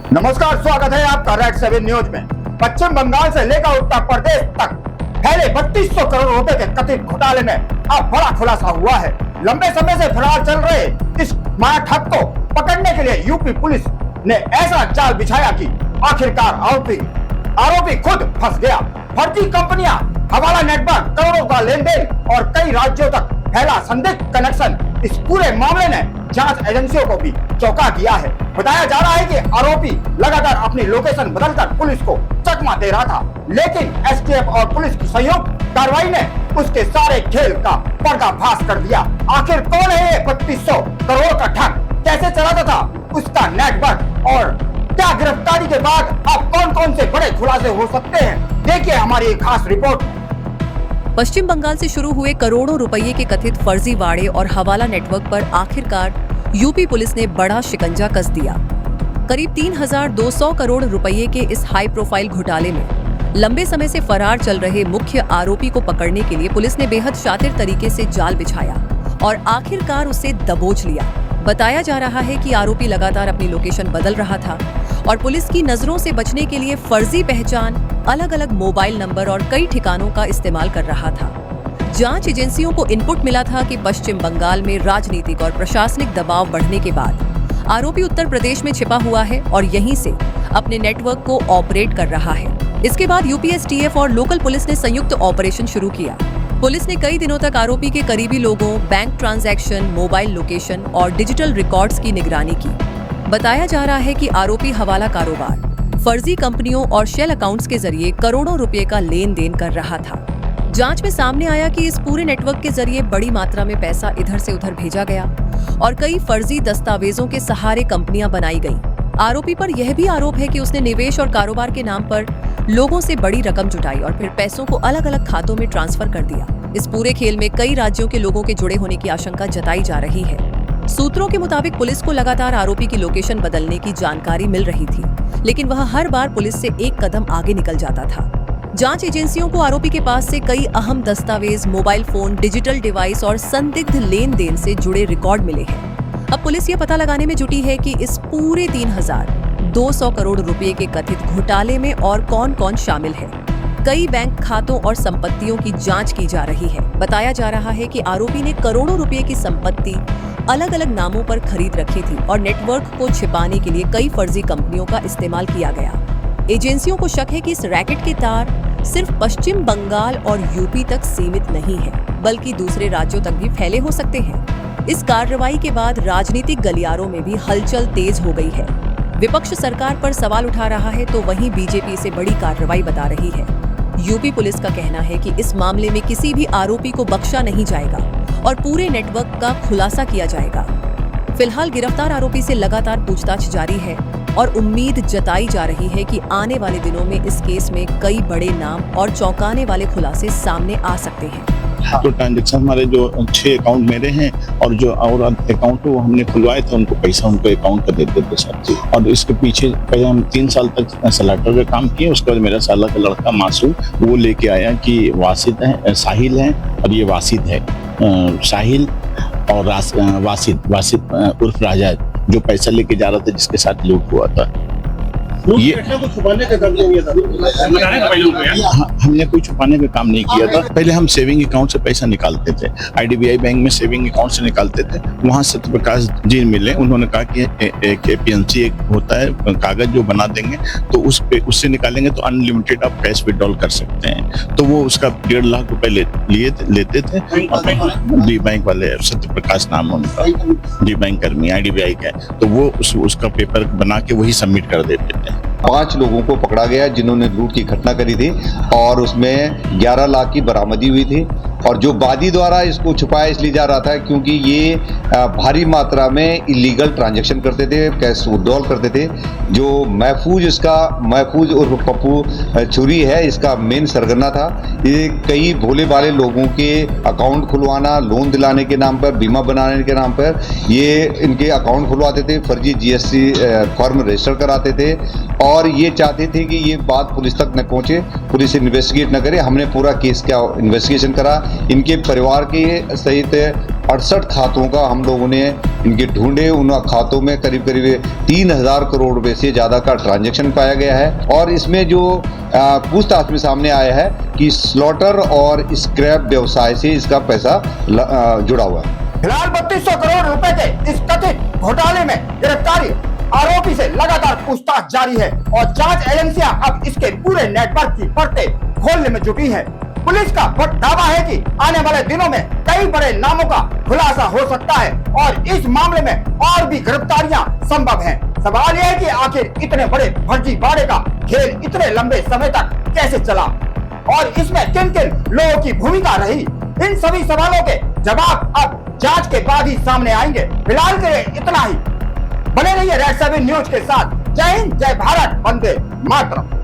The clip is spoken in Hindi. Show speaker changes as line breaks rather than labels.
नमस्कार, स्वागत है आपका रेड 7 न्यूज में। पश्चिम बंगाल से लेकर उत्तर प्रदेश तक फैले 3200 करोड़ रुपए के कथित घोटाले में अब बड़ा खुलासा हुआ है। लंबे समय से फरार चल रहे इस माया ठग को पकड़ने के लिए यूपी पुलिस ने ऐसा जाल बिछाया कि आखिरकार आरोपी खुद फंस गया। फर्जी कंपनियां, हवाला नेटवर्क, करोड़ों का लेन देन और कई राज्यों तक फैला संदिग्ध कनेक्शन, इस पूरे मामले ने जांच एजेंसियों को भी चौंका दिया है। बताया जा रहा है कि आरोपी लगातार अपनी लोकेशन बदलकर पुलिस को चकमा दे रहा था, लेकिन एसटीएफ और पुलिस की संयुक्त कार्रवाई ने उसके सारे खेल का पर्दाफाश कर दिया। आखिर कौन है ये 3200 करोड़ का ठग, कैसे चलाता था उसका नेटवर्क और क्या गिरफ्तारी के बाद अब कौन कौन से बड़े खुलासे हो सकते हैं, देखिए हमारी खास रिपोर्ट।
पश्चिम बंगाल से शुरू हुए करोड़ों रुपए के कथित फर्जीवाड़े और हवाला नेटवर्क पर आखिरकार यूपी पुलिस ने बड़ा शिकंजा कस दिया। करीब 3200 करोड़ रुपए के इस हाई प्रोफाइल घोटाले में लंबे समय से फरार चल रहे मुख्य आरोपी को पकड़ने के लिए पुलिस ने बेहद शातिर तरीके से जाल बिछाया और आखिरकार उसे दबोच लिया। बताया जा रहा है कि आरोपी लगातार अपनी लोकेशन बदल रहा था और पुलिस की नजरों से बचने के लिए फर्जी पहचान, अलग अलग मोबाइल नंबर और कई ठिकानों का इस्तेमाल कर रहा था। जांच एजेंसियों को इनपुट मिला था कि पश्चिम बंगाल में राजनीतिक और प्रशासनिक दबाव बढ़ने के बाद आरोपी उत्तर प्रदेश में छिपा हुआ है और यहीं से अपने नेटवर्क को ऑपरेट कर रहा है। इसके बाद यूपी एसटीएफ और लोकल पुलिस ने संयुक्त ऑपरेशन शुरू किया। पुलिस ने कई दिनों तक आरोपी के करीबी लोगों, बैंक ट्रांजैक्शन, मोबाइल लोकेशन और डिजिटल रिकॉर्ड्स की निगरानी की। बताया जा रहा है कि आरोपी हवाला कारोबार, फर्जी कंपनियों और शेल अकाउंट्स के जरिए करोड़ों रुपए का लेन देन कर रहा था। जांच में सामने आया कि इस पूरे नेटवर्क के जरिए बड़ी मात्रा में पैसा इधर से उधर भेजा गया और कई फर्जी दस्तावेजों के सहारे कंपनियां बनाई गईं। आरोपी पर यह भी आरोप है कि उसने निवेश और कारोबार के नाम पर लोगों से बड़ी रकम जुटाई और फिर पैसों को अलग अलग खातों में ट्रांसफर कर दिया। इस पूरे खेल में कई राज्यों के लोगों के जुड़े होने की आशंका जताई जा रही है। सूत्रों के मुताबिक पुलिस को लगातार आरोपी की लोकेशन बदलने की जानकारी मिल रही थी, लेकिन वह हर बार पुलिस से एक कदम आगे निकल जाता था। जांच एजेंसियों को आरोपी के पास से कई अहम दस्तावेज, मोबाइल फोन, डिजिटल डिवाइस और संदिग्ध लेन देन से जुड़े रिकॉर्ड मिले हैं। अब पुलिस ये पता लगाने में जुटी है कि इस पूरे 3200 करोड़ रुपए के कथित घोटाले में और कौन कौन शामिल है। कई बैंक खातों और संपत्तियों की जांच की जा रही है। बताया जा रहा है कि आरोपी ने करोड़ों रुपए की संपत्ति अलग अलग नामों पर खरीद रखी थी और नेटवर्क को छिपाने के लिए कई फर्जी कंपनियों का इस्तेमाल किया गया। एजेंसियों को शक है कि इस रैकेट के तार सिर्फ पश्चिम बंगाल और यूपी तक सीमित नहीं है, बल्कि दूसरे राज्यों तक भी फैले हो सकते हैं। इस कार्रवाई के बाद राजनीतिक गलियारों में भी हलचल तेज हो गई है। विपक्ष सरकार पर सवाल उठा रहा है तो वहीं बीजेपी इसे बड़ी कार्रवाई बता रही है। यूपी पुलिस का कहना है कि इस मामले में किसी भी आरोपी को बख्शा नहीं जाएगा और पूरे नेटवर्क का खुलासा किया जाएगा। फिलहाल गिरफ्तार आरोपी से लगातार पूछताछ जारी है और उम्मीद जताई जा रही है कि आने वाले दिनों में इस केस में कई बड़े नाम और चौंकाने वाले खुलासे सामने आ सकते हैं।
तो ट्रांजेक्शन हमारे जो 6 अकाउंट मेरे हैं और जो और अकाउंट वो हमने खुलवाए थे उनको पैसा उनको अकाउंट कर देते थे सर। और इसके पीछे पहले हम 3 साल तक सलाटर का काम किए। उसके बाद मेरा साला का लड़का मासूम वो लेके आया कि वासिद है, साहिल है और ये वासिद है। साहिल और वासिद उर्फ राजा जो पैसा लेके जा रहा था, जिसके साथ लूट हुआ था। ये
को छुपाने का काम नहीं किया था।
हमने कोई छुपाने का काम नहीं किया था। पहले हम सेविंग अकाउंट से पैसा निकालते थे, आईडीबीआई बैंक में सेविंग अकाउंट से निकालते थे। वहाँ सत्यप्रकाश जी मिले, उन्होंने कहा कि एक एपीएनसी एक होता है कागज जो बना देंगे तो उससे निकालेंगे तो अनलिमिटेड आप कैश विड्रॉल कर सकते हैं। तो वो उसका 1.5 लाख रुपए लेते थे जी, बैंक वाले, सत्यप्रकाश नाम उनका जी, बैंक कर्मी आईडीबीआई का। तो वो उसका पेपर बना के वही सबमिट कर देते थे।
5 लोगों को पकड़ा गया जिन्होंने लूट की घटना करी थी और उसमें 11 लाख की बरामदी हुई थी। और जो वादी द्वारा इसको छुपाया इसलिए जा रहा था क्योंकि ये भारी मात्रा में इलीगल ट्रांजैक्शन करते थे, कैश विड्रॉल करते थे। जो महफूज और पप्पू छुरी है, इसका मेन सरगना था। ये कई भोले भाले लोगों के अकाउंट खुलवाना, लोन दिलाने के नाम पर, बीमा बनाने के नाम पर ये इनके अकाउंट खुलवाते थे, फर्जी जीएसटी फॉर्म रजिस्टर कराते थे और ये चाहते थे कि ये बात पुलिस तक न पहुंचे, पुलिस इन्वेस्टिगेट न करे। हमने पूरा केस का इन्वेस्टिगेशन करा, इनके परिवार के सहित 68 खातों का हम लोगों ने इनके ढूंढे। उन खातों में करीब करीब 3000 करोड़ रुपए से ज़्यादा का ट्रांजैक्शन पाया गया है। और इसमें जो पूछताछ में सामने आया है कि स्लॉटर और स्क्रैप व्यवसाय से इसका पैसा जुड़ा हुआ है।
फिलहाल 3200 करोड़ रुपए के इस कथित घोटाले में गिरफ्तारी आरोपी से लगातार पूछताछ जारी है और जांच एजेंसियां अब इसके पूरे नेटवर्क की परतें खोलने में जुटी है। पुलिस का दावा है कि आने वाले दिनों में कई बड़े नामों का खुलासा हो सकता है और इस मामले में और भी गिरफ्तारियां संभव हैं। सवाल यह है कि आखिर इतने बड़े फर्जीवाड़े का खेल इतने लंबे समय तक कैसे चला और इसमें किन किन लोगों की भूमिका रही। इन सभी सवालों के जवाब अब जांच के बाद ही सामने आएंगे। फिलहाल के लिए इतना ही। बने रहिए रेड 7 न्यूज के साथ। जय हिंद, जय भारत, वंदे मातरम।